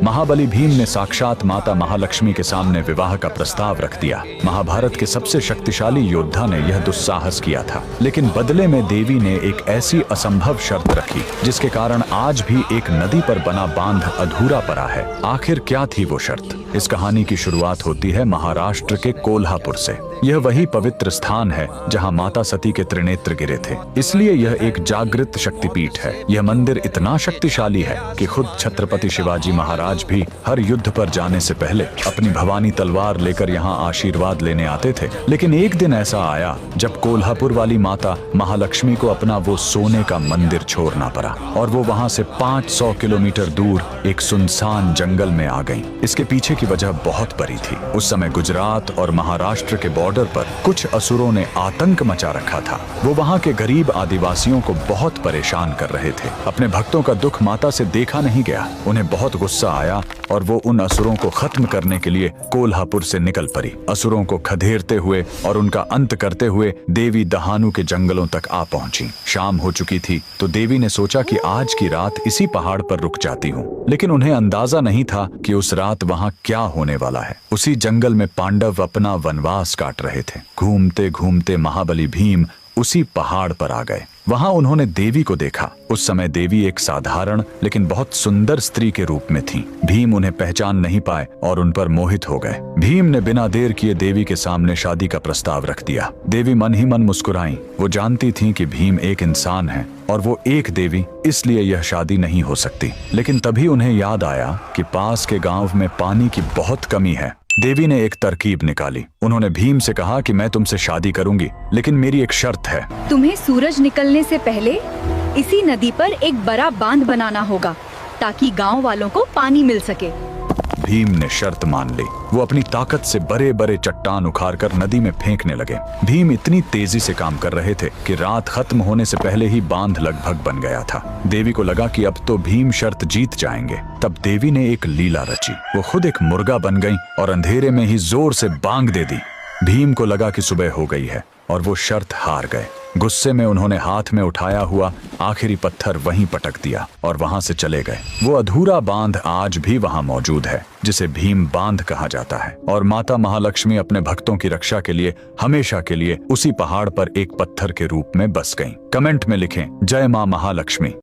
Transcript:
महाबली भीम ने साक्षात माता महालक्ष्मी के सामने विवाह का प्रस्ताव रख दिया। महाभारत के सबसे शक्तिशाली योद्धा ने यह दुस्साहस किया था, लेकिन बदले में देवी ने एक ऐसी असंभव शर्त रखी जिसके कारण आज भी एक नदी पर बना बांध अधूरा पड़ा है। आखिर क्या थी वो शर्त? इस कहानी की शुरुआत होती है महाराष्ट्र के कोल्हापुर से। यह वही पवित्र स्थान है जहां माता सती के त्रिनेत्र गिरे थे, इसलिए यह एक जागृत शक्तिपीठ है। यह मंदिर इतना शक्तिशाली है कि खुद छत्रपति शिवाजी महाराज भी हर युद्ध पर जाने से पहले अपनी भवानी तलवार लेकर यहाँ आशीर्वाद लेने आते थे। लेकिन एक दिन ऐसा आया जब कोल्हापुर वाली माता महालक्ष्मी को अपना वो सोने का मंदिर छोड़ना पड़ा और वो वहाँ से 500 किलोमीटर दूर एक सुनसान जंगल में आ गईं। इसके पीछे की वजह बहुत बड़ी थी। उस समय गुजरात और महाराष्ट्र के बॉर्डर पर कुछ असुरों ने आतंक मचा रखा था। वो वहाँ के गरीब आदिवासियों को बहुत परेशान कर रहे थे। अपने भक्तों का दुख माता से देखा नहीं गया। उन्हें बहुत गुस्सा आया और वो उन असुरों को खत्म करने के लिए कोल्हापुर से निकल पड़ी। असुरों को खदेड़ते हुए और उनका अंत करते हुए देवी दहानू के जंगलों तक आ पहुंची। शाम हो चुकी थी तो देवी ने सोचा कि आज की रात इसी पहाड़ पर रुक जाती हूँ, लेकिन उन्हें अंदाजा नहीं था कि उस रात वहाँ क्या होने वाला है। उसी जंगल में पांडव अपना वनवास काट रहे थे। घूमते घूमते महाबली भीम उसी पहाड़ पर आ गए। वहां उन्होंने देवी को देखा। उस समय देवी एक साधारण लेकिन बहुत सुंदर स्त्री के रूप में थी। भीम उन्हें पहचान नहीं पाए और उन पर मोहित हो गए। भीम ने बिना देर किए देवी के सामने शादी का प्रस्ताव रख दिया। देवी मन ही मन मुस्कुराईं। वो जानती थीं कि भीम एक इंसान है और वो एक देवी, इसलिए यह शादी नहीं हो सकती। लेकिन तभी उन्हें याद आया कि पास के गांव में पानी की बहुत कमी है। देवी ने एक तरकीब निकाली। उन्होंने भीम से कहा कि मैं तुमसे शादी करूंगी, लेकिन मेरी एक शर्त है। तुम्हें सूरज निकलने से पहले इसी नदी पर एक बड़ा बांध बनाना होगा ताकि गांव वालों को पानी मिल सके। भीम ने शर्त मान ली। वो अपनी ताकत से बड़े बड़े चट्टान उखाड़कर नदी में फेंकने लगे। भीम इतनी तेजी से काम कर रहे थे कि रात खत्म होने से पहले ही बांध लगभग बन गया था। देवी को लगा कि अब तो भीम शर्त जीत जाएंगे। तब देवी ने एक लीला रची। वो खुद एक मुर्गा बन गई और अंधेरे में ही जोर से बांग दे दी। भीम को लगा कि सुबह हो गई है और वो शर्त हार गए। गुस्से में उन्होंने हाथ में उठाया हुआ आखिरी पत्थर वहीं पटक दिया और वहां से चले गए। वो अधूरा बांध आज भी वहां मौजूद है, जिसे भीम बांध कहा जाता है। और माता महालक्ष्मी अपने भक्तों की रक्षा के लिए हमेशा के लिए उसी पहाड़ पर एक पत्थर के रूप में बस गईं। कमेंट में लिखें, जय मां महालक्ष्मी।